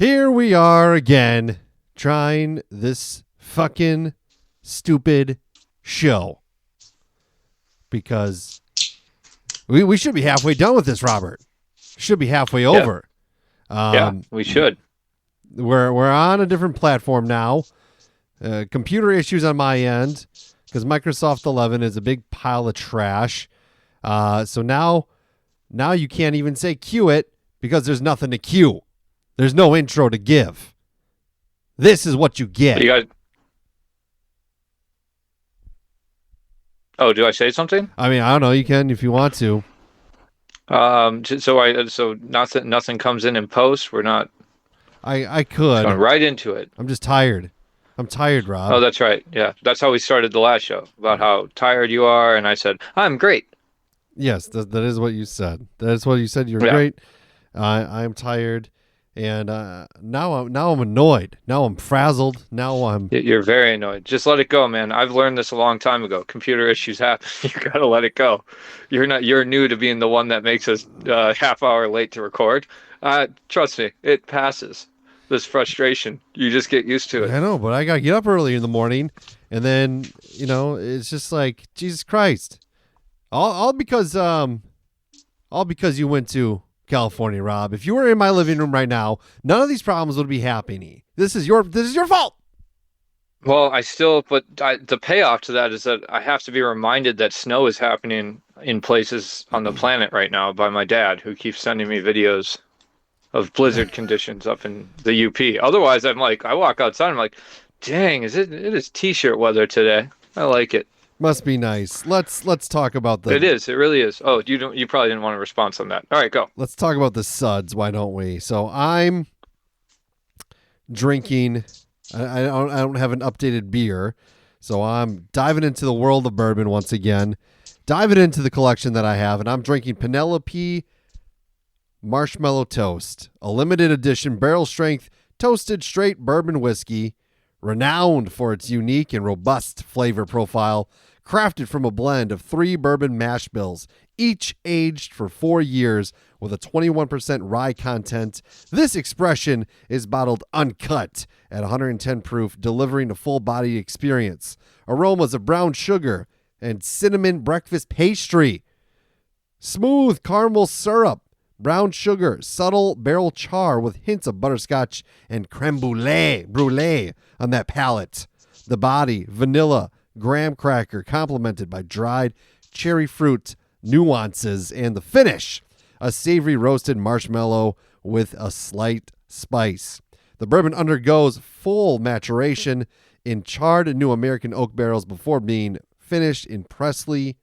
Here we are again, trying this fucking stupid show. Because we should be halfway done with this, Robert. Should be halfway over. We should. We're on a different platform now. Computer issues on my end because Microsoft 11 is a big pile of trash. So now you can't even say cue it because there's nothing to cue. There's no intro to give. This is what you get. Oh, do I say something? I mean, I don't know. You can if you want to. So nothing comes in post. We're not. I could. Going right into it. I'm just tired. I'm tired, Rob. Oh, that's right. Yeah, that's how we started the last show, about how tired you are, and I said I'm great. Yes, that is what you said. That is what you said. You're great. I'm tired, and now I'm annoyed. Now I'm frazzled. Now I'm. You're very annoyed. Just let it go, man. I've learned this a long time ago. Computer issues happen. You gotta let it go. You're new to being the one that makes us half hour late to record. Trust me, it passes. This frustration, you just get used to it. I know, but I gotta get up early in the morning, and then it's just like Jesus Christ, all because you went to California, Rob. If you were in my living room right now, none of these problems would be happening. This is your fault. Well, the payoff to that is that I have to be reminded that snow is happening in places on the planet right now by my dad, who keeps sending me videos of blizzard conditions up in the UP. Otherwise, I walk outside, I'm like, dang, it is t-shirt weather today. I like it. Must be nice. Let's talk about It is. It really is. Oh, you probably didn't want a response on that. All right, go. Let's talk about the suds. Why don't we? So I'm drinking. I don't have an updated beer, so I'm diving into the world of bourbon once again. Diving into the collection that I have, and I'm drinking Penelope Marshmallow Toast, a limited edition barrel strength toasted straight bourbon whiskey, renowned for its unique and robust flavor profile, crafted from a blend of 3 bourbon mash bills, each aged for 4 years with a 21% rye content. This expression is bottled uncut at 110 proof, delivering a full-bodied experience. Aromas of brown sugar and cinnamon breakfast pastry, smooth caramel syrup, brown sugar, subtle barrel char with hints of butterscotch and creme brulee on that palate. The body, vanilla, graham cracker, complemented by dried cherry fruit nuances, and the finish, a savory roasted marshmallow with a slight spice. The bourbon undergoes full maturation in charred New American oak barrels before being finished in freshly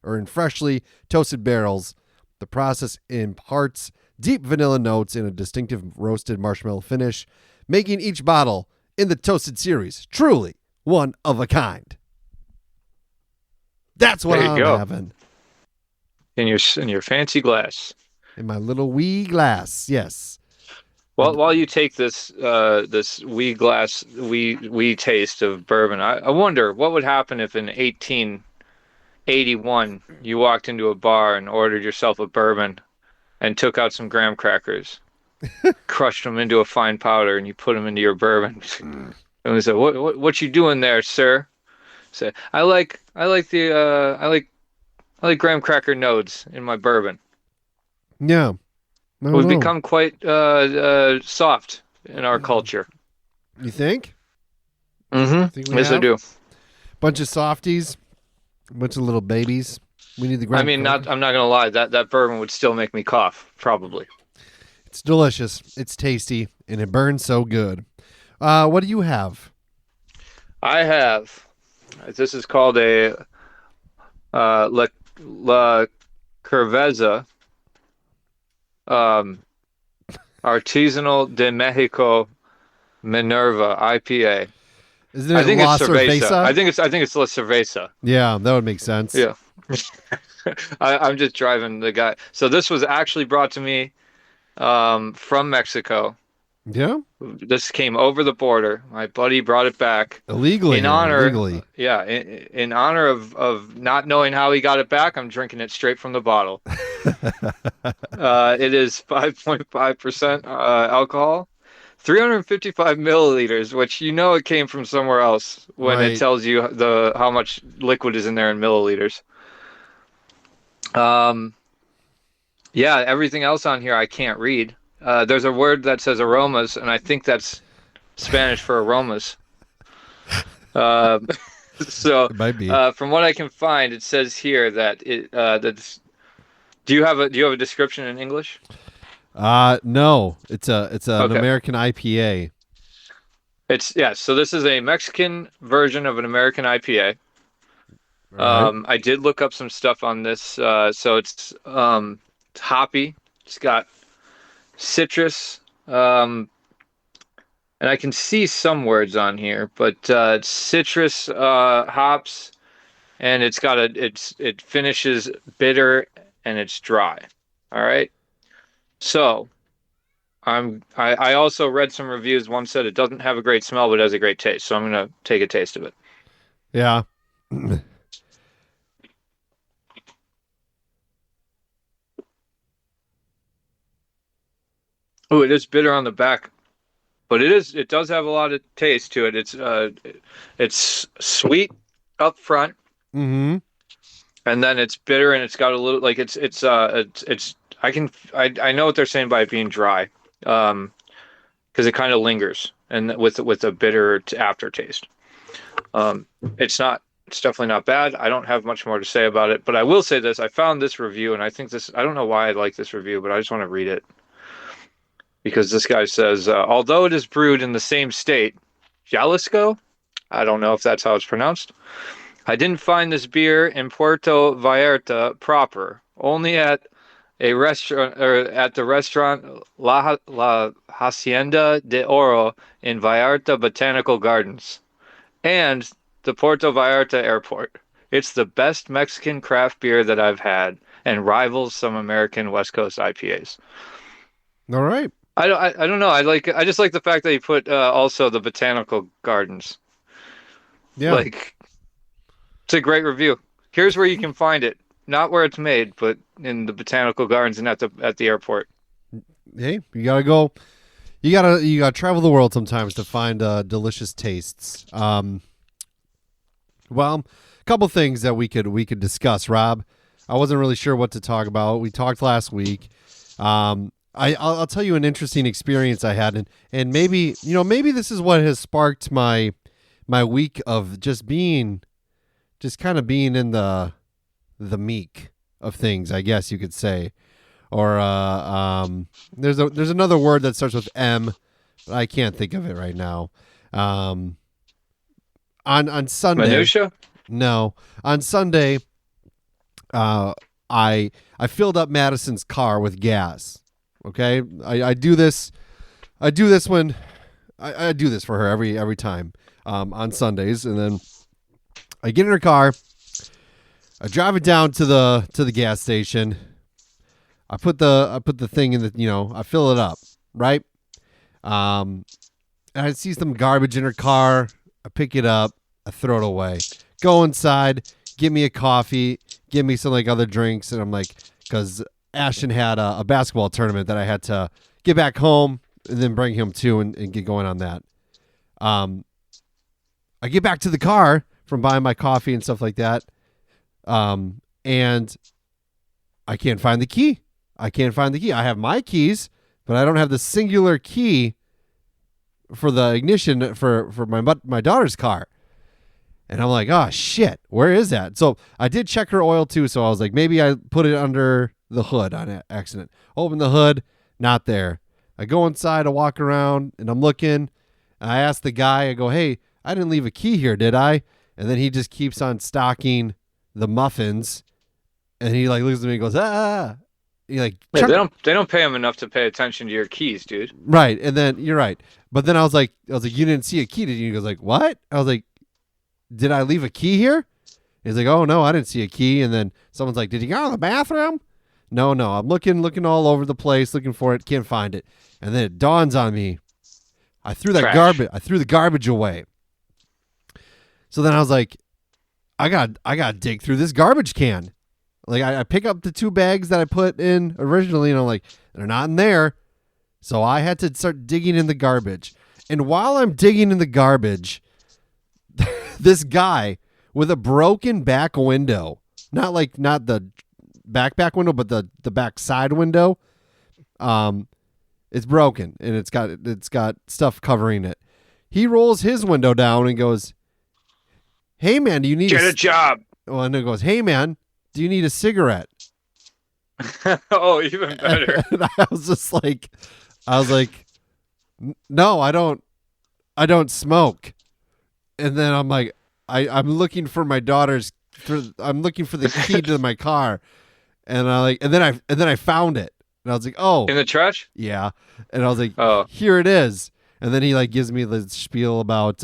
toasted barrels. The process imparts deep vanilla notes in a distinctive roasted marshmallow finish, making each bottle in the Toasted series truly one of a kind. That's what I'm having. In your fancy glass. In my little wee glass, yes. Well, while you take this wee glass, wee taste of bourbon, I wonder what would happen if in 1881 you walked into a bar and ordered yourself a bourbon and took out some graham crackers, crushed them into a fine powder, and you put them into your bourbon. And we said, "What you doing there, sir?" Say, I like graham cracker nodes in my bourbon. Yeah, we've become quite soft in our culture. You think? Mm-hmm. Yes, I do. Bunch of softies, bunch of little babies. We need the graham. I mean, I'm not gonna lie. That bourbon would still make me cough, probably. It's delicious. It's tasty, and it burns so good. What do you have? I have. This is called a La Cerveza Artisanal de Mexico Minerva IPA. Isn't it La Cerveza? I think it's La Cerveza. Yeah, that would make sense. Yeah. I'm just driving the guy. So this was actually brought to me from Mexico. Yeah. This came over the border. My buddy brought it back illegally. In honor of not knowing how he got it back, I'm drinking it straight from the bottle. It is 5.5% alcohol. 355 milliliters, which it came from somewhere else when it Right. tells you the how much liquid is in there in milliliters. Um, yeah, everything else on here I can't read. There's a word that says aromas, and I think that's Spanish for aromas. Uh, so, It might be. from what I can find, it says here that that's. Do you have a description in English? No. It's an Okay. American IPA. It's yeah. So this is a Mexican version of an American IPA. All right. I did look up some stuff on this. So it's hoppy. It's got citrus. And I can see some words on here, but it's citrus hops, and it finishes bitter and it's dry. All right. So I also read some reviews. One said it doesn't have a great smell, but it has a great taste. So I'm gonna take a taste of it. Yeah. Oh, it is bitter on the back, but it does have a lot of taste to it. It's sweet up front, Mm-hmm. and then it's bitter, and it's got a little like it's I know what they're saying by it being dry, because it kind of lingers and with a bitter aftertaste. Um, it's definitely not bad. I don't have much more to say about it, but I will say this: I found this review, and I don't know why I like this review, but I just want to read it because this guy says, although it is brewed in the same state, Jalisco, I don't know if that's how it's pronounced. I didn't find this beer in Puerto Vallarta proper, only at a restaurant or at the restaurant La Hacienda de Oro in Vallarta Botanical Gardens and the Puerto Vallarta Airport. It's the best Mexican craft beer that I've had and rivals some American West Coast IPAs. All right. I don't know. I just like the fact that he put also the Botanical Gardens. Yeah. Like it's a great review. Here's where you can find it. Not where it's made, but in the botanical gardens and at the airport. Hey, you gotta go. You gotta travel the world sometimes to find delicious tastes. Well, a couple things that we could discuss, Rob. I wasn't really sure what to talk about. We talked last week. I'll tell you an interesting experience I had, and maybe this is what has sparked my week of just kind of being in the meek of things, I guess you could say. Or there's another word that starts with M, but I can't think of it right now. On Sunday, Minutia? no, on Sunday, I filled up Madison's car with gas. Okay, I do this. I do this when I do this for her every time on Sundays, and then I get in her car. I drive it down to the gas station. I put the thing in I fill it up, right? And I see some garbage in her car. I pick it up. I throw it away. Go inside. Get me a coffee. Get me some other drinks. And I'm like, because Ashton had a basketball tournament that I had to get back home and then bring him to and get going on that. I get back to the car from buying my coffee and stuff like that. And I can't find the key. I have my keys, but I don't have the singular key for the ignition for my daughter's car. And I'm like, oh shit, where is that? So I did check her oil too. So I was like, maybe I put it under the hood on accident. Open the hood, not there. I go inside, I walk around, and I'm looking. I ask the guy, I go, hey, I didn't leave a key here, did I? And then he just keeps on stocking the muffins, and he looks at me and goes, ah. He Yeah, they don't pay him enough to pay attention to your keys, dude. right. And then you're right, but then I was like, you didn't see a key, did you? He goes like, what? I was like, did I leave a key here? He's like, oh no, I didn't see a key. And then someone's like, did you go to the bathroom? No, I'm looking all over the place, looking for it, can't find it. And then it dawns on me, I threw the garbage away. So then I was like, I got to dig through this garbage can. I pick up the 2 bags that I put in originally, and I'm like, they're not in there. So I had to start digging in the garbage. And while I'm digging in the garbage, this guy with a broken back window, not the back window, but the back side window, it's broken and it's got stuff covering it. He rolls his window down and goes, "Hey man, do you need Get a job?" Well, and it goes, "Hey man, do you need a cigarette?" Oh, even better. And I was like, "No, I don't smoke." And then I'm like, I'm looking for my daughter's. I'm looking for the key to my car, and then I found it, and I was like, "Oh, In the trash? yeah," and I was like, Oh. "Here it is." And then he gives me the spiel about,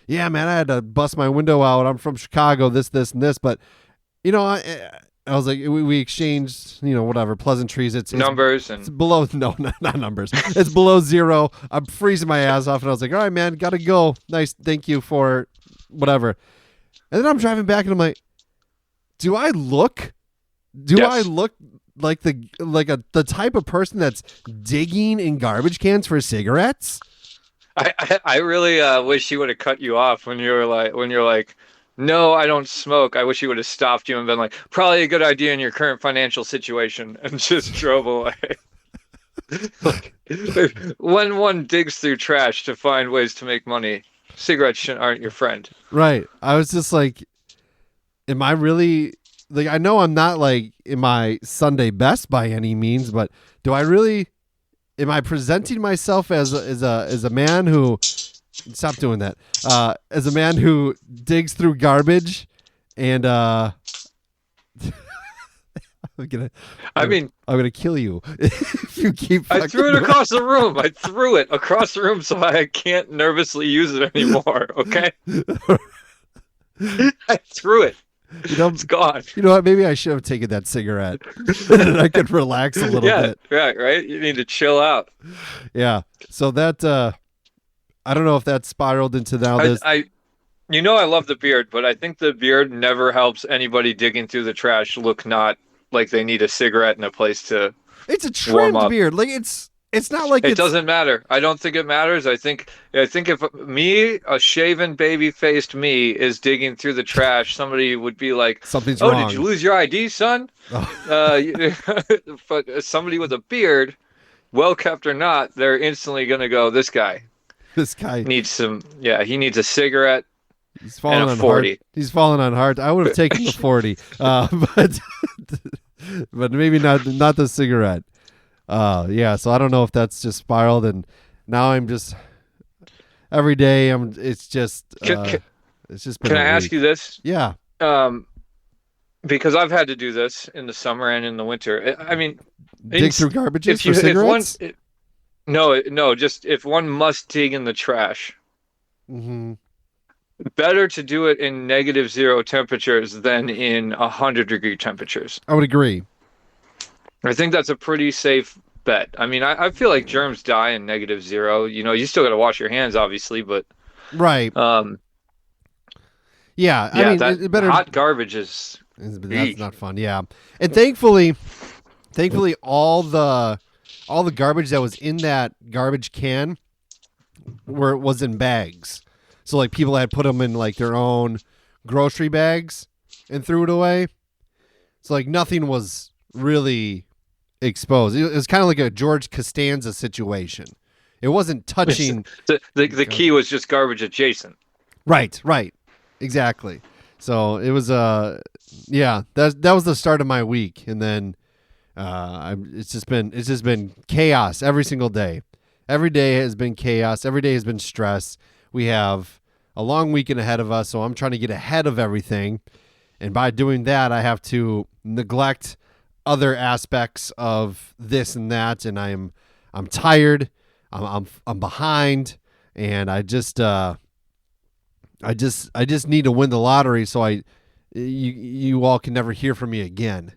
"Yeah, man, I had to bust my window out. I'm from Chicago. This, and this, but I was like, we exchanged, whatever pleasantries. It's Numbers It's and below not numbers. It's below zero. I'm freezing my ass off, and I was like, all right, man, gotta go. Nice, thank you for whatever. And then I'm driving back, and I'm like, do I look Yes. like the type of person that's digging in garbage cans for cigarettes? I really wish he would have cut you off when you're like, no, I don't smoke. I wish he would have stopped you and been like, probably a good idea in your current financial situation, and just drove away. Like, when one digs through trash to find ways to make money, cigarettes aren't your friend. Right. I was just like, am I really I know I'm not in my Sunday best by any means, but do I really am I presenting myself as a man who stop doing that. As a man who digs through garbage and I'm gonna kill you if you keep I threw it across the room. I threw it across the room so I can't nervously use it anymore. Okay. I threw it. It's gone. You know what? Maybe I should have taken that cigarette and I could relax a little bit. Yeah, right. You need to chill out. Yeah. So that I don't know if that spiraled into now this. I love the beard, but I think the beard never helps anybody digging through the trash look not like they need a cigarette and a place to. It's a trimmed beard. It's not like it doesn't matter. I don't think it matters. I think if me, a shaven, baby-faced me, is digging through the trash, somebody would be like, something's wrong. wrong. Did you lose your ID, son? Oh. But somebody with a beard, well kept or not, they're instantly gonna go, this guy needs some. Yeah, he needs a cigarette. He's falling and a on 40. hard. He's falling on hard. I would have taken the 40, but maybe not the cigarette. Yeah. So I don't know if that's just spiraled, and now I'm just every day. It's just been. Can I ask you this? Yeah. Because I've had to do this in the summer and in the winter. I mean, dig through garbages for cigarettes. No. Just if one must dig in the trash. Mm-hmm. Better to do it in -0 temperatures than in 100-degree temperatures. I would agree. I think that's a pretty safe bet. I mean, I feel like germs die in -0. You still got to wash your hands, obviously, but right. Yeah. I mean, that better. Hot garbage is that's not fun. Yeah, and thankfully, all the garbage that was in that garbage can was in bags. So people had put them in their own grocery bags and threw it away. So nothing was really exposed. It was kind of like a George Costanza situation. It wasn't touching. The key was just garbage adjacent. Right. Exactly. So it was yeah, that was the start of my week, and then it's just been chaos every single day. Every day has been chaos. Every day has been stress. We have a long weekend ahead of us, so I'm trying to get ahead of everything. And by doing that, I have to neglect other aspects of this and that, and I'm tired. I'm behind, and I just need to win the lottery so you all can never hear from me again.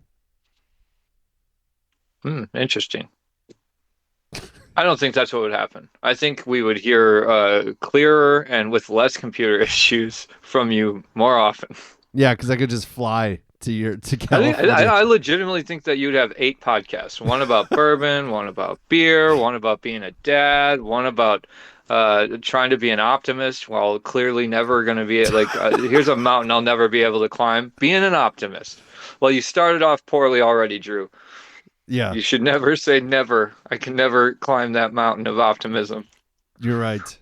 Interesting. I don't think that's what would happen. I think we would hear clearer and with less computer issues from you more often. Yeah, because I could just fly to I think California. I legitimately think that you'd have 8 podcasts. One about bourbon, one about beer, one about being a dad, one about trying to be an optimist while clearly never going to be like here's a mountain I'll never be able to climb. Being an optimist. Well, you started off poorly already, Drew. Yeah, You should never say never. I can never climb that mountain of optimism. you're right.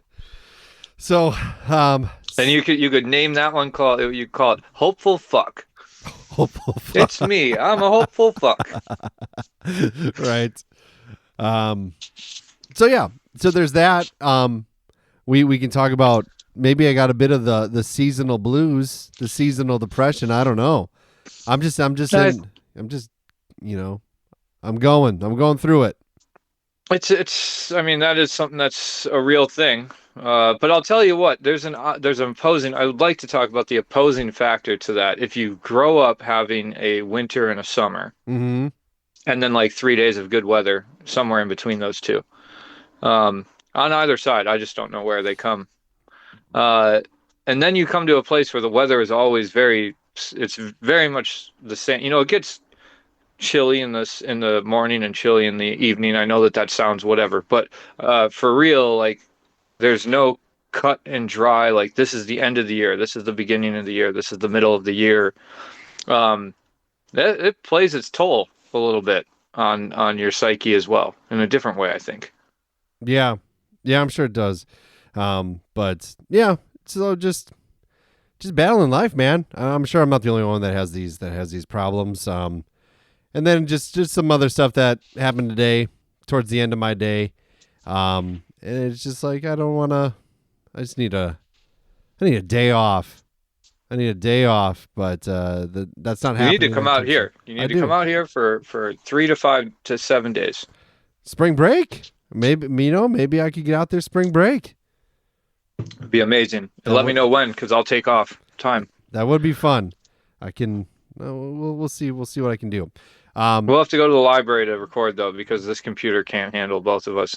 So, And you could name that one you call it hopeful fuck. hopeful, It's me. I'm a hopeful fuck. right? So yeah, so there's that. We can talk about maybe I got a bit of the seasonal blues, the seasonal depression. I don't know. I'm just you know, I'm going through it. It's I mean that is something that's a real thing. But I'll tell you what, there's an opposing. I would like to talk about the opposing factor to that. If you grow up having a winter and a summer, Mm-hmm. and then like 3 days of good weather somewhere in between those two, on either side, I just don't know where they come. And then you come to a place where the weather is always it's very much the same. You know, it gets chilly in the morning and chilly in the evening. I know that sounds whatever, but for real, like there's no cut and dry. Like this is the end of the year. This is the beginning of the year. This is the middle of the year. It plays its toll a little bit on your psyche as well in a different way, I think. Yeah, yeah, I'm sure it does. But yeah, so just battling life, man. I'm sure I'm not the only one that has these problems. And then just some other stuff that happened today, towards the end of my day. And it's just like I don't want to. I need a day off. I need a day off, but that's not happening. You need to come out here. You need to come out here for 3 to 5 to 7 days. Spring break? Maybe maybe I could get out there spring break. It'd be amazing. And let me know when, because I'll take off time. That would be fun. I can. We'll see. We'll see what I can do. We'll have to go to the library to record though, because this computer can't handle both of us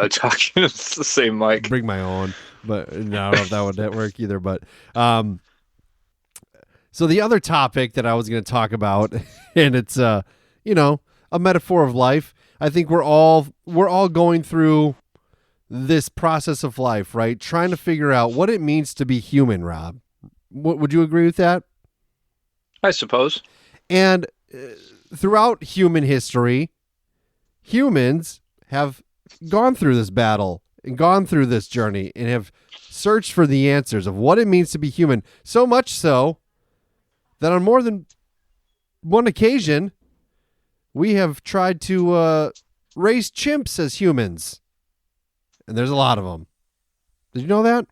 talking. It's the same mic. Bring my own, but no, I don't know if that would work either. But so the other topic that I was going to talk about, and it's a metaphor of life. I think we're all going through this process of life, right? Trying to figure out what it means to be human, Rob. Would you agree with that? I suppose. And throughout human history, humans have gone through this battle and gone through this journey and have searched for the answers of what it means to be human. So much so that on more than one occasion, we have tried to raise chimps as humans. And there's a lot of them. Did you know that?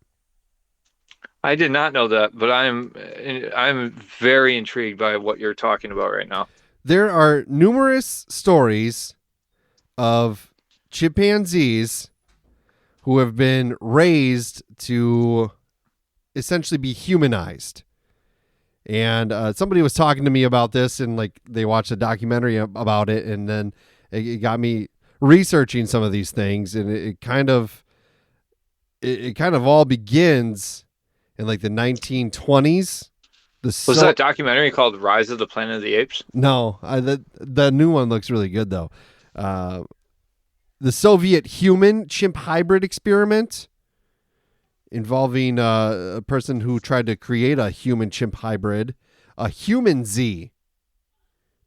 I did not know that, but I'm very intrigued by what you're talking about right now. There are numerous stories of chimpanzees who have been raised to essentially be humanized. And somebody was talking to me about this, and like they watched a documentary about it, and then it got me researching some of these things, and it kind of all begins in like the 1920s. Was that documentary called Rise of the Planet of the Apes? No, the new one looks really good though. The Soviet human chimp hybrid experiment involving a person who tried to create a human chimp hybrid, a humanize,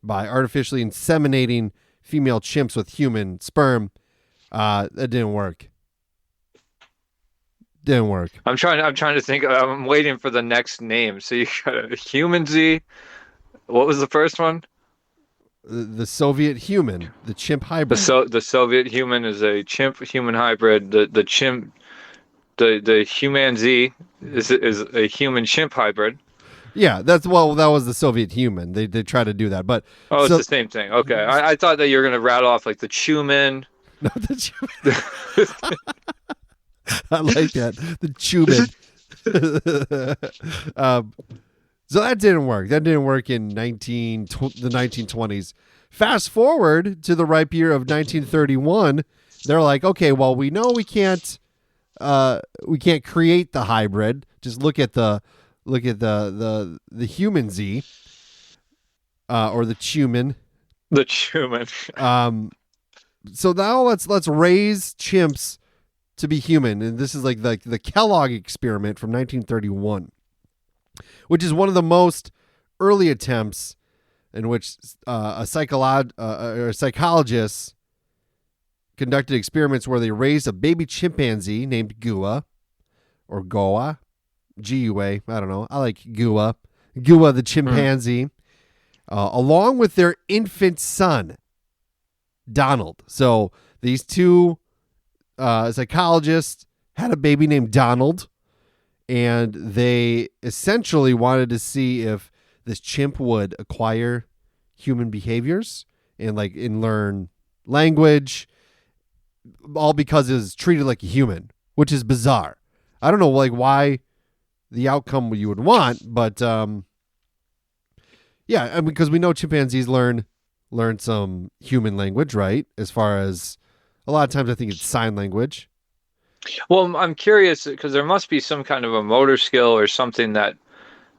by artificially inseminating female chimps with human sperm. That didn't work. Didn't work. I'm trying to think. I'm waiting for the next name. So you got a humanize. What was the first one? The Soviet human, the chimp hybrid. The Soviet human is a chimp human hybrid. The chimp, the humanize is a human chimp hybrid. Yeah, that was the Soviet human. They tried to do that, but it's the same thing. Okay, I thought that you were gonna rattle off like the Chuman. No, the Chuman. I like that, the Chuman. So that didn't work. That didn't work in the 1920s. Fast forward to the ripe year of 1931. They're like, okay, well, we know we can't create the hybrid. Just look at the human Z. or the Chuman. The Chuman. So now let's raise chimps to be human, and this is like the Kellogg experiment from 1931, which is one of the most early attempts in which a psychologist conducted experiments where they raised a baby chimpanzee named Gua or Goa, Gua. I don't know. I like Gua the chimpanzee, along with their infant son, Donald. So these two psychologists had a baby named Donald, and they essentially wanted to see if this chimp would acquire human behaviors and learn language, all because it was treated like a human, which is bizarre. I don't know why the outcome you would want, but yeah, because we know chimpanzees learn some human language, right? As far as a lot of times, I think it's sign language. Well, I'm curious because there must be some kind of a motor skill or something that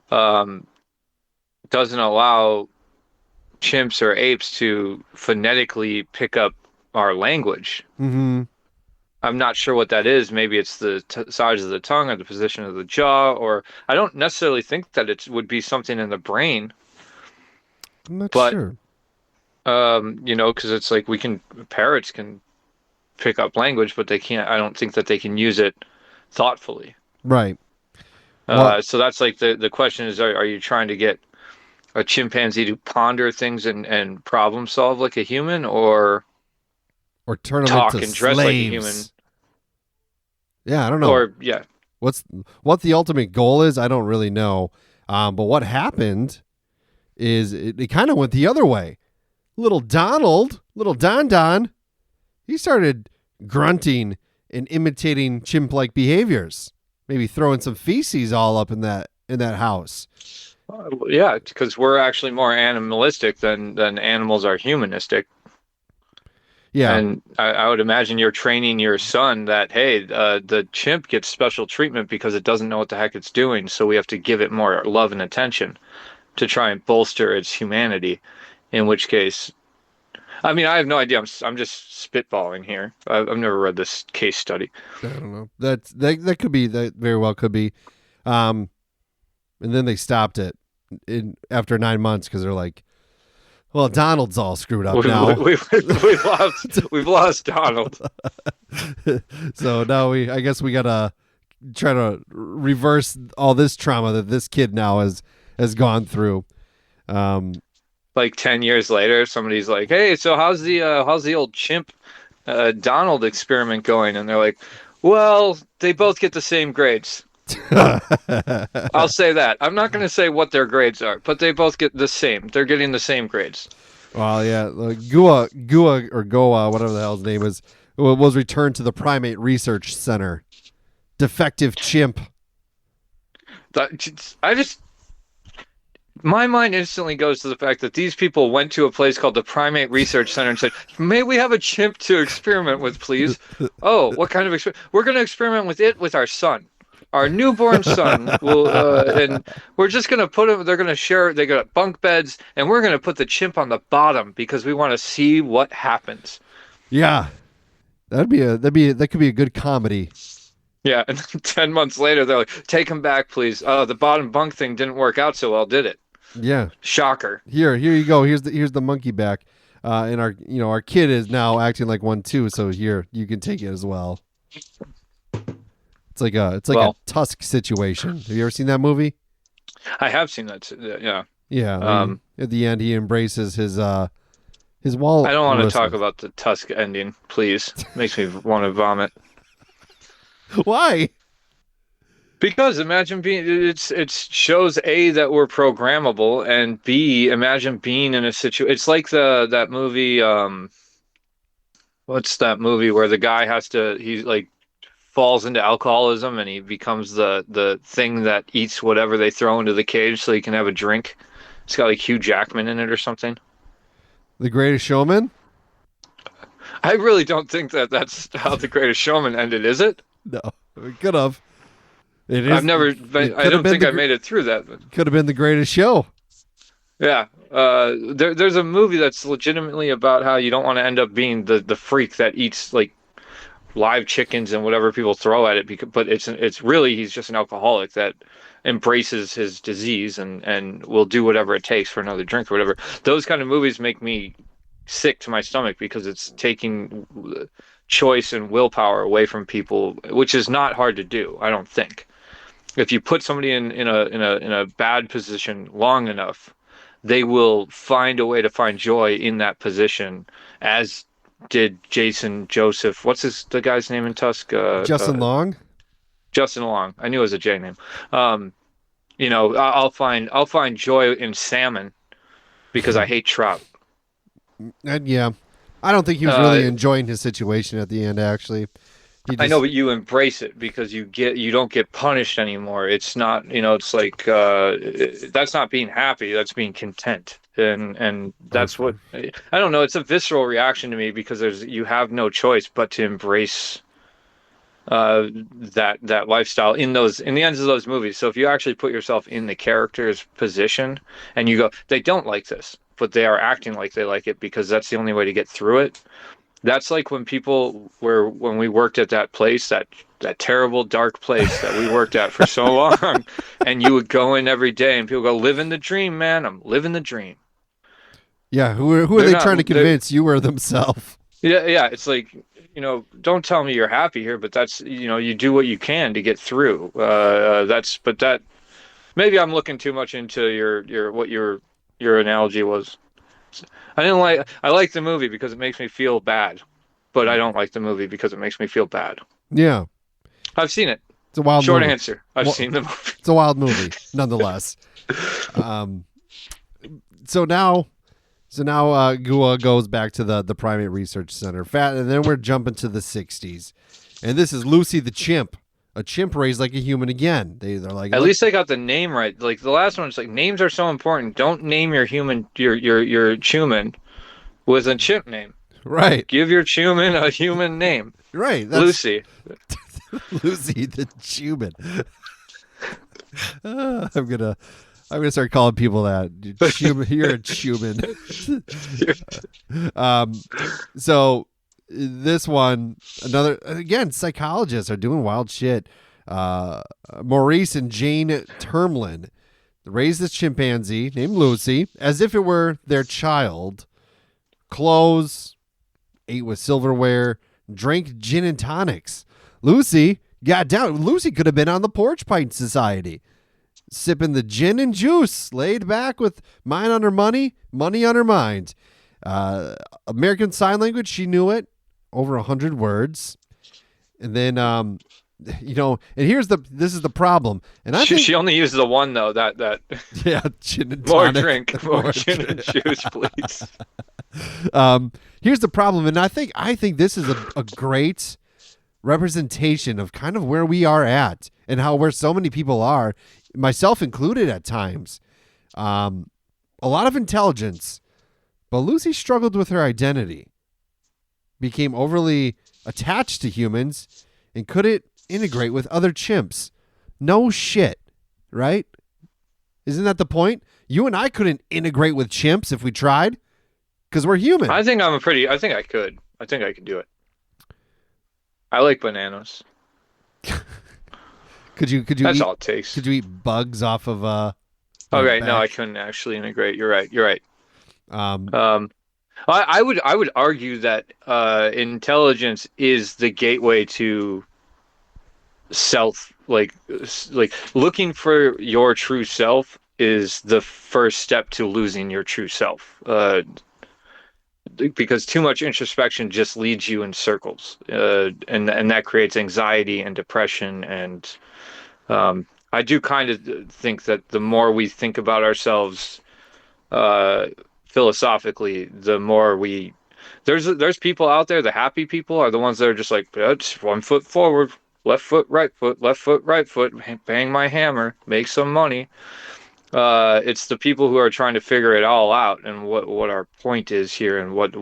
doesn't allow chimps or apes to phonetically pick up our language. Mm-hmm. I'm not sure what that is. Maybe it's the size of the tongue or the position of the jaw, or I don't necessarily think that it would be something in the brain. I'm not But, sure. Because it's like parrots can pick up language, but they can't. I don't think that they can use it thoughtfully. Right. Well, So that's like the question is, are you trying to get a chimpanzee to ponder things and problem solve like a human, or turn them talk into and dress like a human? slaves. Yeah, I don't know. Or yeah, what the ultimate goal is, I don't really know. But what happened is it kind of went the other way. Little Don, he started grunting and imitating chimp-like behaviors. Maybe throwing some feces all up in that house. yeah, because we're actually more animalistic than animals are humanistic. Yeah. And I would imagine you're training your son that, hey, the chimp gets special treatment because it doesn't know what the heck it's doing, so we have to give it more love and attention to try and bolster its humanity. In which case, I mean, I have no idea. I'm just spitballing here. I've never read this case study. I don't know. That could be, that very well could be. And then they stopped it after 9 months because they're like, well, Donald's all screwed up now. We've lost Donald. So now I guess we gotta try to reverse all this trauma that this kid now has gone through. Like 10 years later, somebody's like, "Hey, so how's the old chimp Donald experiment going?" And they're like, "Well, they both get the same grades." I'll say that. I'm not going to say what their grades are, but they both get the same. They're getting the same grades. Well, yeah, Gua or Goa, whatever the hell his name is, was returned to the Primate Research Center. Defective chimp. My mind instantly goes to the fact that these people went to a place called the Primate Research Center and said, "May we have a chimp to experiment with, please?" Oh, what kind of experiment? We're going to experiment with our son. Our newborn son will, and we're just going to put him, they're going to share, they got bunk beds, and we're going to put the chimp on the bottom because we want to see what happens. Yeah. That could be a good comedy. Yeah. And 10 months later, they're like, "Take him back, please." Oh, the bottom bunk thing didn't work out so well, did it? Yeah. Shocker. Here you go. Here's the monkey back. And our kid is now acting like one too. So here, you can take it as well. It's like a Tusk situation. Have you ever seen that movie? I have seen that. Yeah. Yeah. At the end, he embraces his wall. I don't want to talk about the Tusk ending, please. Makes me want to vomit. Why? Because imagine it shows A, that we're programmable, and B, imagine being in a situation. It's like that movie. What's that movie where the guy he like falls into alcoholism and he becomes the thing that eats whatever they throw into the cage so he can have a drink. It's got like Hugh Jackman in it or something. The Greatest Showman? I really don't think that's how The Greatest Showman ended, is it? No, it could have. It is. I don't think I made it through that. Could have been The Greatest Show. Yeah. There's a movie that's legitimately about how you don't want to end up being the freak that eats like live chickens and whatever people throw at it. Because, but it's really he's just an alcoholic that embraces his disease and will do whatever it takes for another drink or whatever. Those kind of movies make me sick to my stomach because it's taking choice and willpower away from people, which is not hard to do, I don't think. If you put somebody in a bad position long enough, they will find a way to find joy in that position, as did Jason Joseph. What's the guy's name in Tusk? Justin Long. Justin Long. I knew it was a J name. Um, I'll find joy in salmon because I hate trout. And yeah, I don't think he was Uh, really enjoying his situation at the end. Actually, he I know, just but you embrace it because you don't get punished anymore. It's not, it's like that's not being happy, that's being content. And that's okay. what I don't know, it's a visceral reaction to me because you have no choice but to embrace that lifestyle in the ends of those movies. So if you actually put yourself in the character's position and you go, they don't like this, but they are acting like they like it because that's the only way to get through it. That's like when we worked at that place, that terrible dark place that we worked at for so long, and you would go in every day, and people go, "Living the dream, man. I'm living the dream." Yeah, who are They're they not. trying to They're, convince? You or themselves? yeah, yeah. It's like, don't tell me you're happy here, but that's, you do what you can to get through. But that maybe I'm looking too much into your analogy was. I like the movie because it makes me feel bad, but I don't like the movie because it makes me feel bad. Yeah, I've seen it. it's a wild Short movie. answer. I've Well, seen the movie. it's a wild movie, nonetheless. Um, so now, Gua goes back to the Primate Research Center. And then we're jumping to the '60s, and this is Lucy the chimp, a chimp raised like a human again. They're like, At look, least they got the name right. Like the last one, it's like names are so important. Don't name your human your Chuman with a chimp name. right, Give your Chuman a human name. right. That's Lucy. Lucy the human. I'm gonna start calling people that. You're a human. um, so this one, another again, psychologists are doing wild shit. Maurice and Jane Termlin raised this chimpanzee named Lucy as if it were their child. Clothes, ate with silverware, drank gin and tonics. Lucy got down. Lucy could have been on the Porch Pint Society, sipping the gin and juice, laid back with mind on her money, money on her mind. American Sign Language, she knew it, over 100 words. And then, and this is the problem. And I think, She only used the one though. That yeah, gin and more tonic. drink, more gin and juice, please. Here's the problem, and I think this is a great representation of kind of where we are at and where so many people are, myself included at times. A lot of intelligence, but Lucy struggled with her identity, became overly attached to humans, and couldn't integrate with other chimps. No shit, right? Isn't that the point? You and I couldn't integrate with chimps if we tried because we're human. I think I think I could. I think I could do it. I like bananas. Could you That's eat all it takes. could you eat bugs off of your Okay, no, I back? couldn't actually integrate. You're right. You're right. Um, I would argue that intelligence is the gateway to self, like looking for your true self is the first step to losing your true self. Because too much introspection just leads you in circles, and that creates anxiety and depression. And I do kind of think that the more we think about ourselves uh, philosophically, the more we there's people out there. The happy people are the ones that are just like, it's 1 foot forward, left foot, right foot, left foot, right foot, bang my hammer, make some money. It's the people who are trying to figure it all out and what our point is here and what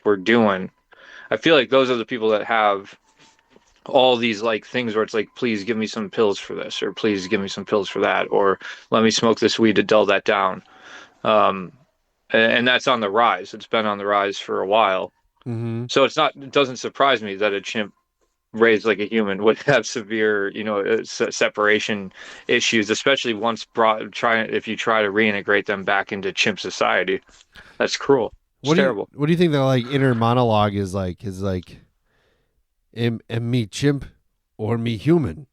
we're doing. I feel like those are the people that have all these like things where it's like, please give me some pills for this, or please give me some pills for that, or let me smoke this weed to dull that down. Um, and that's on the rise. It's been on the rise for a while. Mm-hmm. So it doesn't surprise me that a chimp raised like a human would have severe, separation issues, especially once if you try to reintegrate them back into chimp society. That's cruel. It's terrible. What do you think the like inner monologue is like? Is like, am me chimp or me human?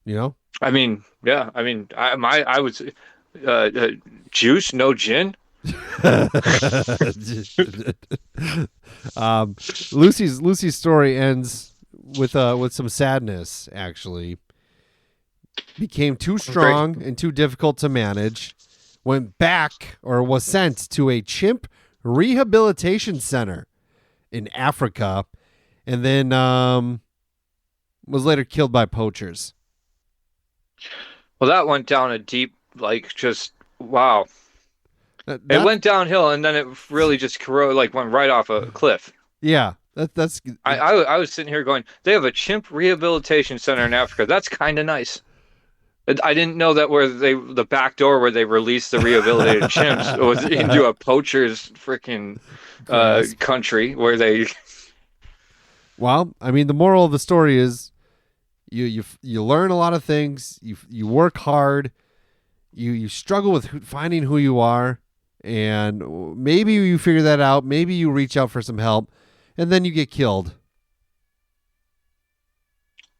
You know? I mean, yeah. I mean, I would say, juice, no gin. um, Lucy's story ends with some sadness. Actually, became too Great. strong and too difficult to manage. Went back or was sent to a chimp rehabilitation center in Africa, and then was later killed by poachers. Well, that went down a deep, like, just wow. It That went downhill, and then it really just went right off a cliff. yeah, that's I was sitting here going, they have a chimp rehabilitation center in Africa. That's kind of nice. I didn't know that the back door where they released the rehabilitated chimps was into a poacher's freaking grasp. country where they. Well, I mean, the moral of the story is you learn a lot of things. You work hard. You struggle with finding who you are, and maybe you figure that out. Maybe you reach out for some help, and then you get killed.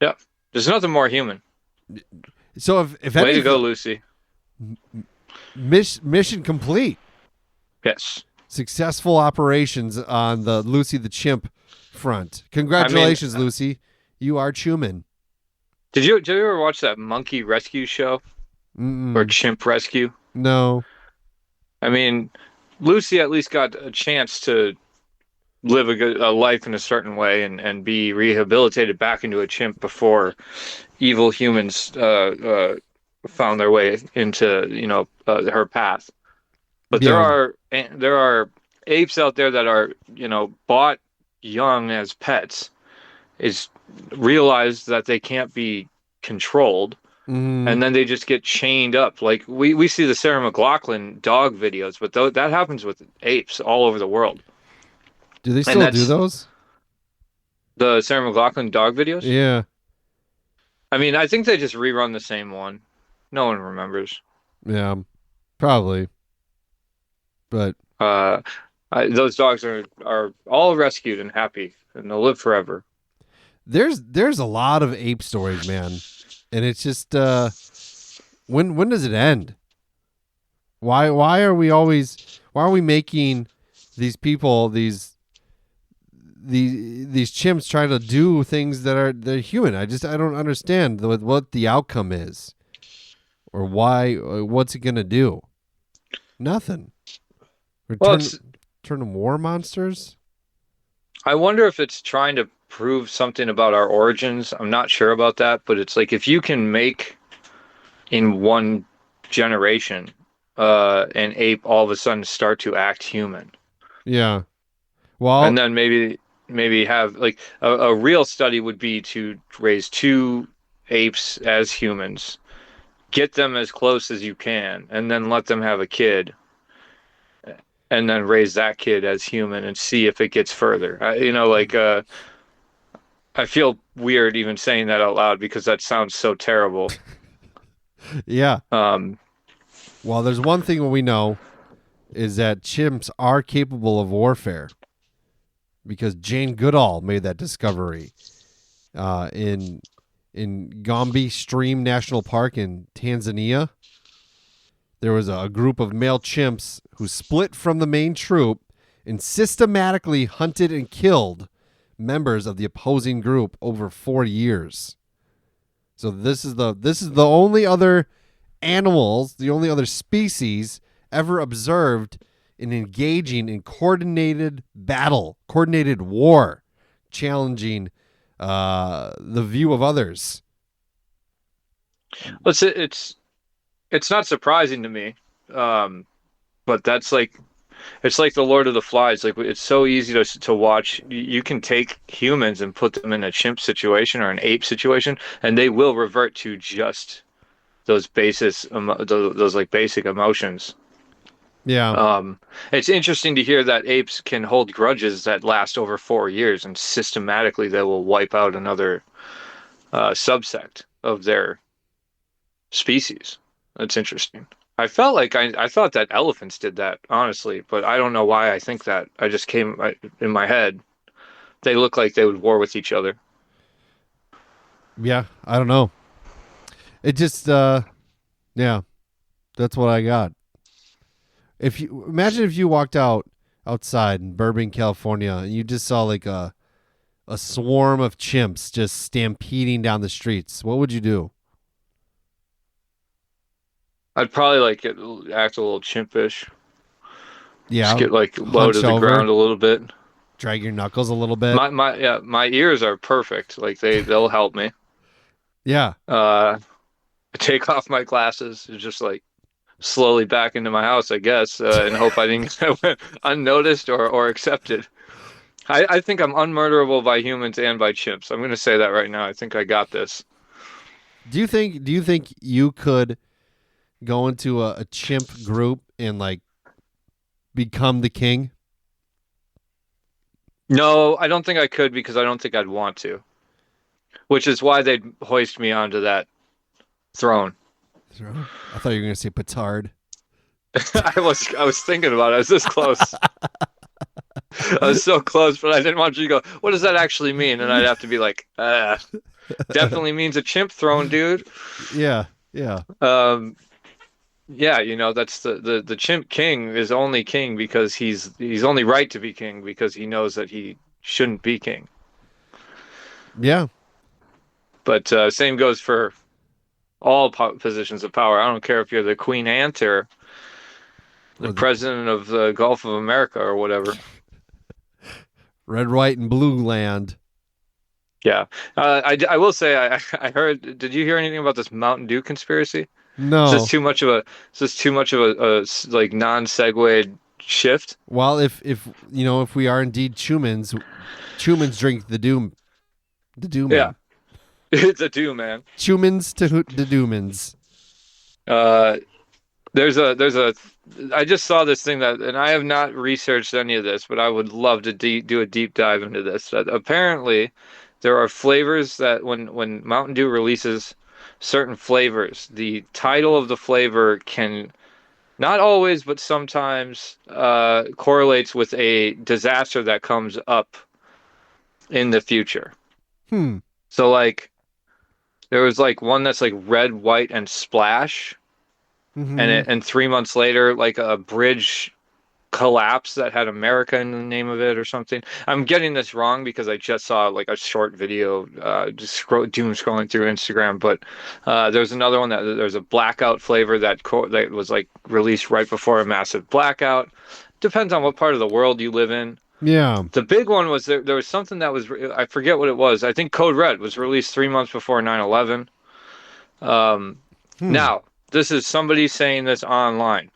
Yeah, there's nothing more human. So if Way to go, anything, Lucy. mission complete. Yes. Successful operations on the Lucy the Chimp front. I mean, Congratulations, Lucy. You are Chuman. did you ever watch that monkey rescue show or Mm-mm. chimp rescue? No. I mean, Lucy at least got a chance to live a life in a certain way and be rehabilitated back into a chimp before evil humans found their way into her path. But Yeah. there are apes out there that are bought young as pets is realize that they can't be controlled, Mm. and then they just get chained up. Like we see the Sarah McLachlan dog videos, but that happens with apes all over the world. Do they And still do that's those? the Sarah McLachlan dog videos. Yeah. I mean, I think they just rerun the same one. No one remembers. Yeah. Probably. But Uh, those dogs are all rescued and happy, and they'll live forever. there's a lot of ape stories, man. And it's just when does it end? Why are we making these people these chimps trying to do things they're human? I don't understand what the outcome is, or what's it gonna do? Nothing. Well, Return turn them war monsters. I wonder if it's trying to prove something about our origins. I'm not sure about that, but it's like if you can make in one generation an ape all of a sudden start to act human, Yeah. Well, and then maybe have like a real study would be to raise two apes as humans, get them as close as you can, and then let them have a kid, and then raise that kid as human and see if it gets further. I feel weird even saying that out loud because that sounds so terrible. yeah. Um, Well, there's one thing we know is that chimps are capable of warfare because Jane Goodall made that discovery in Gombe Stream National Park in Tanzania. There was a group of male chimps who split from the main troop and systematically hunted and killed members of the opposing group over 4 years. So this is the only other animals, the only other species ever observed in engaging in coordinated battle, coordinated war, challenging the view of others. it's not surprising to me, but that's like it's like the Lord of the Flies. Like it's so easy to watch. You can take humans and put them in a chimp situation or an ape situation, and they will revert to just those like basic emotions. Yeah. Um, it's interesting to hear that apes can hold grudges that last over 4 years, and systematically they will wipe out another subsect of their species. That's interesting. I thought that elephants did that, honestly, but I don't know why I think that. I just came in my head. They look like they would war with each other. Yeah. I don't know. It just yeah, that's what I got. If you imagine if you walked outside in Burbank, California, and you just saw like a swarm of chimps just stampeding down the streets, what would you do? I'd probably like act a little chimpish. Just Yeah, get like low to hunch the over, ground a little bit. drag your knuckles a little bit. My ears are perfect. Like they'll help me. Yeah, Uh, take off my glasses and just like slowly back into my house, I guess, and hope I didn't get unnoticed or accepted. I think I'm unmurderable by humans and by chimps. I'm going to say that right now. I think I got this. do you think you could go into a chimp group and like become the king? No, I don't think I could because I don't think I'd want to, which is why they'd hoist me onto that throne. I thought you were gonna say petard. I was thinking about it. I was this close. I was so close, but I didn't want you to go, what does that actually mean? And I'd have to be like, definitely means a chimp throne, dude. Yeah, yeah, Um, yeah, that's the chimp king is only king because he's only right to be king because he knows that he shouldn't be king. yeah. But same goes for all positions of power. I don't care if you're the queen ant or the Or the president of the Gulf of America or whatever. red, white, and blue land. Yeah, I will say I heard. Did you hear anything about this Mountain Dew conspiracy? Is this No. too much of a is this too much of a like non-segued shift? Well, if we are indeed Chumans drink the Yeah, Dooman. it's a Dew, man. Chumans to the Doomans. Uh, there's a I just saw this thing that, and I have not researched any of this, but I would love to do a deep dive into this. That apparently there are flavors that when Mountain Dew releases certain flavors, the title of the flavor can not always, but sometimes correlates with a disaster that comes up in the future. Hmm. So like there was like one that's like red, white, and splash, Mm-hmm. and 3 months later, like a bridge collapse that had America in the name of it or something. I'm getting this wrong because I just saw like a short video, just doom scrolling through Instagram. But there's another one that there's a blackout flavor that was like released right before a massive blackout. Depends on what part of the world you live in. Yeah. The big one was there was something that was I forget what it was. I think Code Red was released 3 months before 9/11. Um, Hmm. Now, this is somebody saying this online,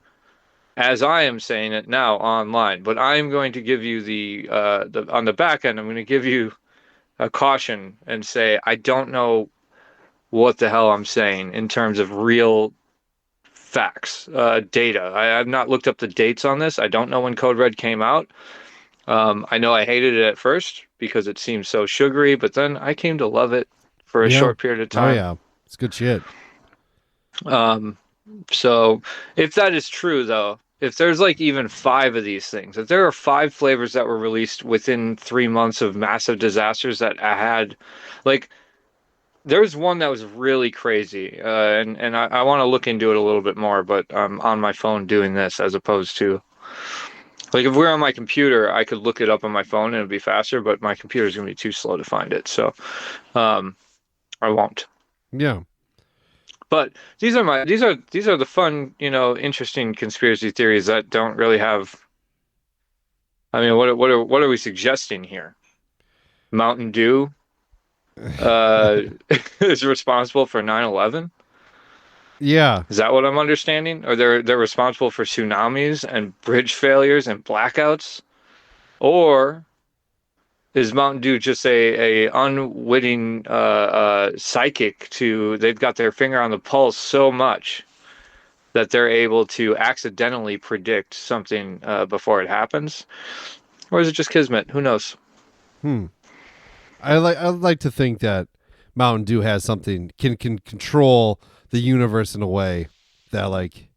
as I am saying it now online. But I'm going to give you the on the back end. I'm going to give you a caution and say I don't know what the hell I'm saying in terms of real facts, data. I've not looked up the dates on this. I don't know when Code Red came out. I know I hated it at first because it seemed so sugary, but then I came to love it for a Yeah. short period of Oh time. yeah. It's good shit. Um, so if that is true, though, if there's like even five of these things, if there are five flavors that were released within 3 months of massive disasters that I had, like there's one that was really crazy, and I want to look into it a little bit more, but I'm on my phone doing this as opposed to like if we're on my computer, I could look it up on my phone and it'd be faster, but my computer's gonna be too slow to find it, so um, I won't. Yeah. But these are the fun, interesting conspiracy theories that don't really have. I mean, what are we suggesting here? Mountain Dew uh, is responsible for 9/11. Yeah. Is that what I'm understanding? Or they're responsible for tsunamis and bridge failures and blackouts? Or is Mountain Dew just a unwitting psychic to they've got their finger on the pulse so much that they're able to accidentally predict something before it happens? Or is it just kismet? Who knows? I'd like to think that Mountain Dew has something can control the universe in a way that like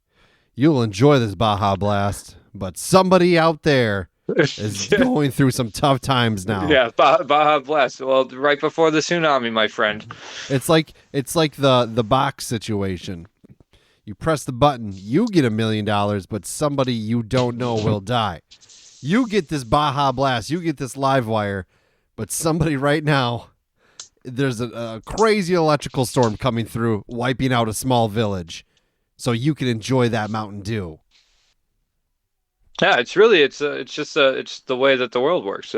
you'll enjoy this Baja Blast, but somebody out there is going through some tough times now. Yeah, Baja Blast. Well, right before the tsunami, my friend. It's like the box situation. You press the button, you get $1 million, but somebody you don't know will die. You get this Baja Blast, you get this live wire, but somebody right now, there's a crazy electrical storm coming through, wiping out a small village, so you can enjoy that Mountain Dew. Yeah, it's the way that the world works.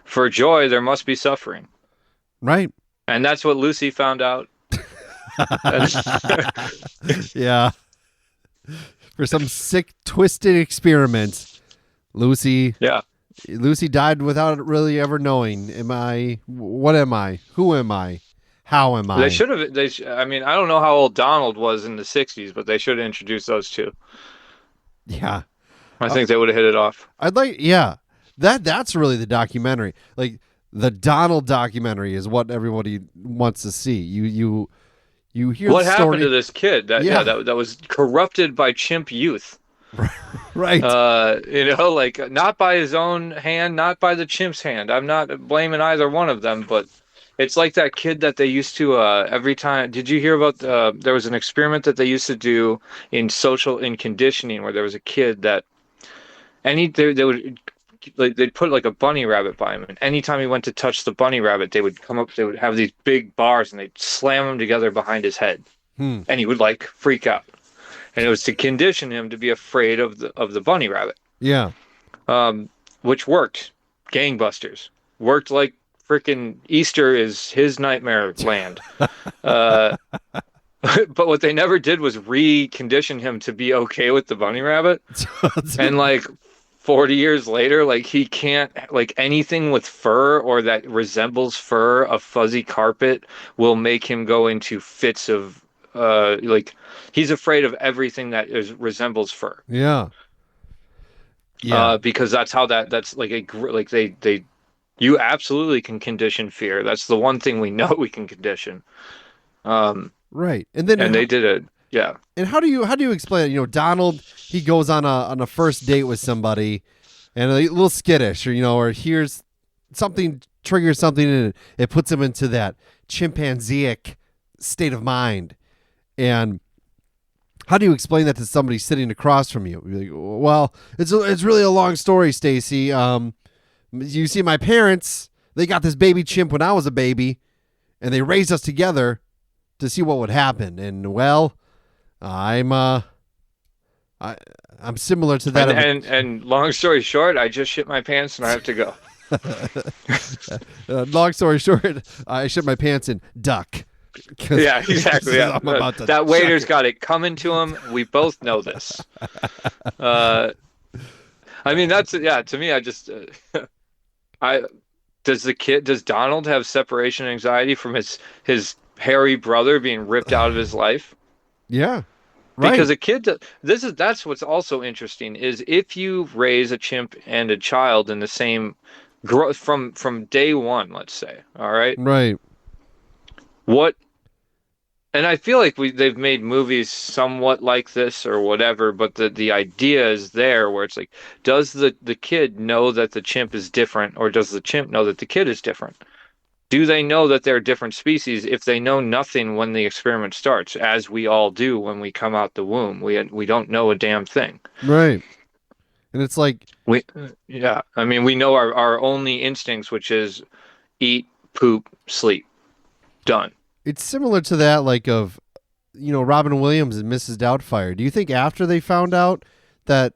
For joy there must be suffering, Right? and that's what Lucy found out. Yeah. For some sick, twisted experiment, Lucy Yeah. died without really ever knowing. What am I? Who am I? How am I? They should have. I mean, I don't know how old Donald was in the '60s, but they should have introduced those two. Yeah. I think they would have hit it off. Yeah. That's really the documentary. Like the Donald documentary is what everybody wants to see. You hear What the happened story. to this kid? That was corrupted by chimp youth. Right. Like not by his own hand, not by the chimp's hand. I'm not blaming either one of them, but it's like that kid that they used to every time. Did you hear about there was an experiment that they used to do in conditioning where there was a kid that they would like they'd put like a bunny rabbit by him, and anytime he went to touch the bunny rabbit, they would have these big bars and they'd slam them together behind his head, and he would like freak out. And it was to condition him to be afraid of the bunny rabbit. Yeah. Which worked. Gangbusters. Worked like freaking Easter is his nightmare land. But what they never did was recondition him to be okay with the bunny rabbit. And like 40 years later, like he can't, like anything with fur or that resembles fur, a fuzzy carpet will make him go into fits of like he's afraid of everything that resembles fur. Yeah. Yeah. Because that's how that's like they you absolutely can condition fear. That's the one thing we know we can condition. Right. And then they did it. Yeah. And how do you explain it? Donald, he goes on a first date with somebody and a little skittish or hears something, triggers something and it puts him into that chimpanzeic state of mind. And how do you explain that to somebody sitting across from you? You're like, well, it's really a long story, Stacy. You see, my parents, they got this baby chimp when I was a baby, and they raised us together to see what would happen. And well, I'm similar to that. And long story short, I just shit my pants and I have to go. Long story short, I shit my pants and duck. Yeah, exactly. Yeah. That waiter's got it coming to him. We both know this. I mean, to me, does Donald have separation anxiety from his hairy brother being ripped out of his life? Yeah. Right. Because a kid, that's what's also interesting is if you raise a chimp and a child in the same growth from day one, let's say, all right? Right. And I feel like they've made movies somewhat like this or whatever, but the idea is there where it's like, does the kid know that the chimp is different, or does the chimp know that the kid is different? Do they know that they're different species if they know nothing when the experiment starts, as we all do when we come out the womb? We don't know a damn thing. Right. And it's like... I mean, we know our only instincts, which is eat, poop, sleep. Done. It's similar to that, like of, Robin Williams and Mrs. Doubtfire. Do you think after they found out that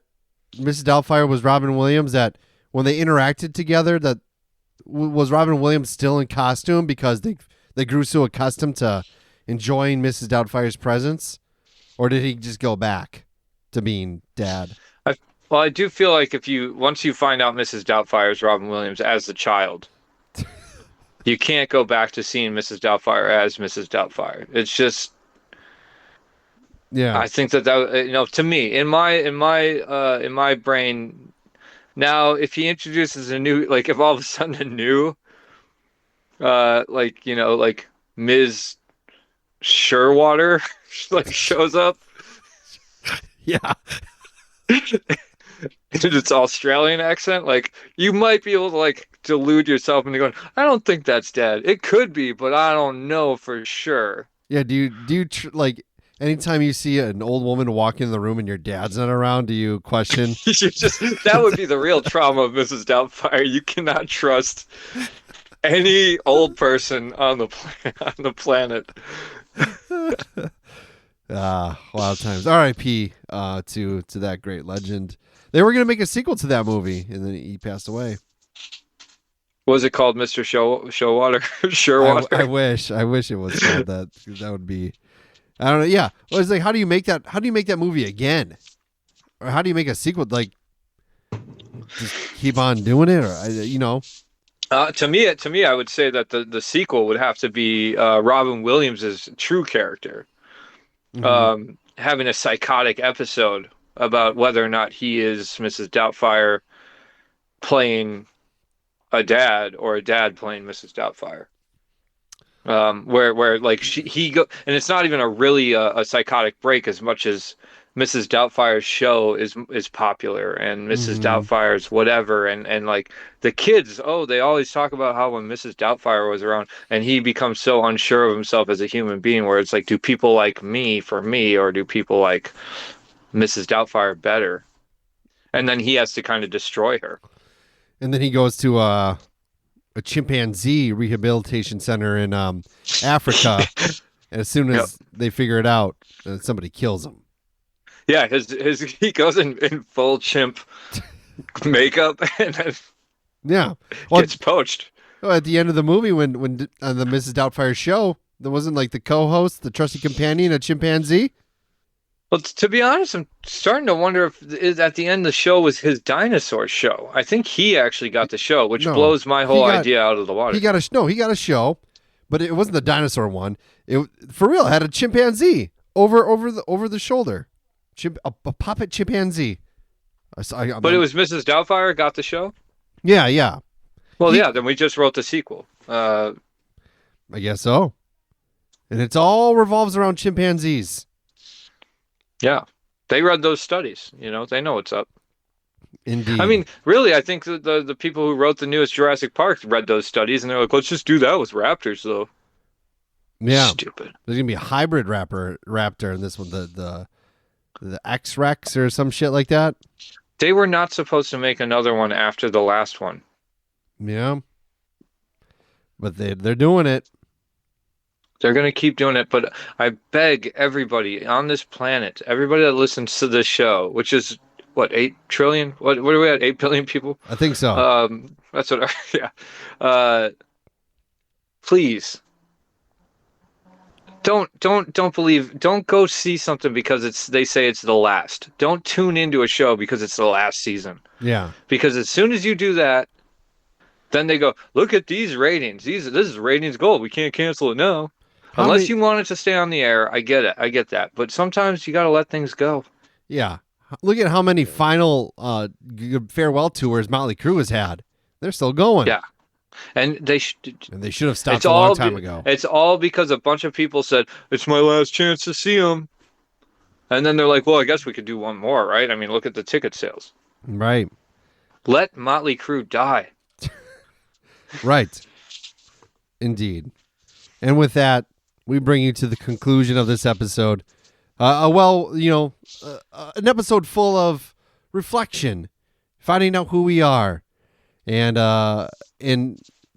Mrs. Doubtfire was Robin Williams, that when they interacted together, that was Robin Williams still in costume because they grew so accustomed to enjoying Mrs. Doubtfire's presence, or did he just go back to being dad? Well, I do feel like once you find out Mrs. Doubtfire is Robin Williams as a child, you can't go back to seeing Mrs. Doubtfire as Mrs. Doubtfire. It's just, Yeah. I think that to me, in my brain, now if he introduces a new, like if all of a sudden a new, like Ms. Sherwater like shows up Yeah. in its Australian accent, like you might be able to like delude yourself into going, I don't think that's dead. It could be, but I don't know for sure. Yeah. Like anytime you see an old woman walk in the room and your dad's not around, do you question? You just that would be the real trauma of Mrs. Doubtfire. You cannot trust any old person on the planet. Wild times. R.I.P. To that great legend. They were gonna make a sequel to that movie, and then he passed away. What was it called, Mr. Showwater? I Sherwater? wish it was called that. 'Cause that would be. I don't know. Yeah. Well, it's like, how do you make that? How do you make that movie again? Or how do you make a sequel? Like, just keep on doing it, or To me, I would say that the sequel would have to be Robin Williams's true character, Mhm. having a psychotic episode about whether or not he is Mrs. Doubtfire playing a dad or a dad playing Mrs. Doubtfire. Where like he go, and it's not even a psychotic break as much as Mrs. Doubtfire's show is popular and Mrs. Mhm. Doubtfire's whatever, and like the kids, oh, they always talk about how when Mrs. Doubtfire was around, and he becomes so unsure of himself as a human being, where it's like, do people like me for me, or do people like Mrs. Doubtfire better? And then he has to kind of destroy her. And then he goes to a chimpanzee rehabilitation center in Africa. And as soon Yep. as they figure it out, somebody kills him. Yeah, his he goes in full chimp makeup and then Yeah. Well, gets poached. at the end of the movie, when on the Mrs. Doubtfire show, there wasn't like the co-host, the trusty companion, a chimpanzee. Well, to be honest, I'm starting to wonder if at the end the show was his dinosaur show. I think he actually got the show, which No, blows my he whole got idea out of the he water. got a no, he got a show, but it wasn't the dinosaur one. It for real had a chimpanzee over the shoulder, a puppet chimpanzee. But it was Mrs. Doubtfire got the show? Yeah, yeah. Well, He, yeah, then we just wrote the sequel. I guess so. And it's all revolves around chimpanzees. Yeah. They read those studies, they know what's up. I Indeed. mean, really, I think the people who wrote the newest Jurassic Park read those studies and they're like, let's just do that with raptors, though. Yeah. Stupid. There's gonna be a hybrid raptor in this one, the X Rex or some shit like that. They were not supposed to make another one after the last one. Yeah. But they're doing it. They're going to keep doing it, but I beg everybody on this planet, everybody that listens to this show, which is what, 8 trillion? What are we at? 8 billion people? I think so. That's what yeah. Uh, please don't go see something because they say it's the last. Don't tune into a show because it's the last season. Yeah. Because as soon as you do that, then they go, look at these ratings. This is ratings gold. We can't cancel it now. Unless you want it to stay on the air, I get it. I get that. But sometimes you got to let things go. Yeah. Look at how many final farewell tours Motley Crue has had. They're still going. Yeah. And they should have stopped a long time ago. It's all because a bunch of people said, it's my last chance to see them. And then they're like, well, I guess we could do one more, right? I mean, look at the ticket sales. Right. Let Motley Crue die. Right. Indeed. And with that, we bring you to the conclusion of this episode. An episode full of reflection, finding out who we are, and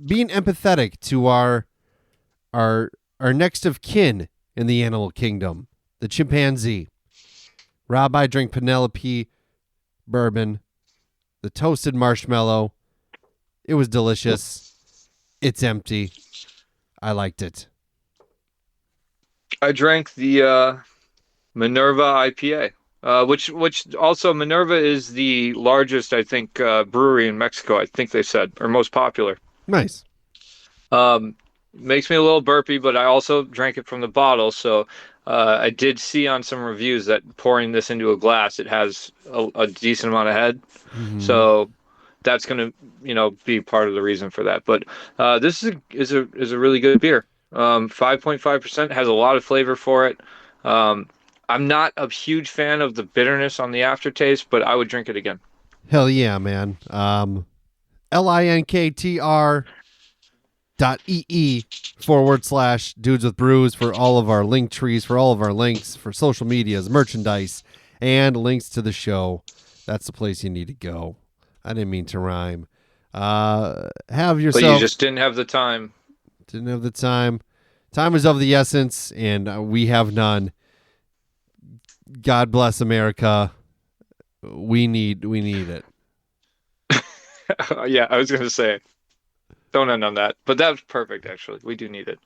being empathetic to our next of kin in the animal kingdom, the chimpanzee. Rob, I drink Penelope bourbon, the toasted marshmallow. It was delicious. It's empty. I liked it. I drank the Minerva IPA. Which also Minerva is the largest, I think, brewery in Mexico. I think they said, or most popular. Nice. Um, Makes me a little burpy, but I also drank it from the bottle. So I did see on some reviews that pouring this into a glass, it has a decent amount of head. Hmm. So that's going to, be part of the reason for that. But this is a really good beer. 5.5% has a lot of flavor for it. Um, I'm not a huge fan of the bitterness on the aftertaste, but I would drink it again. Hell yeah, man. linktr.ee/ dudes with brews for all of our link trees, for all of our links, for social medias, merchandise, and links to the show. That's the place you need to go. I didn't mean to rhyme. Have But you yourself. just didn't have the time. Didn't have the time. Time is of the essence, and we have none. God bless America. We need it. Yeah, I was going to say, don't end on that. But that was perfect, actually. We do need it.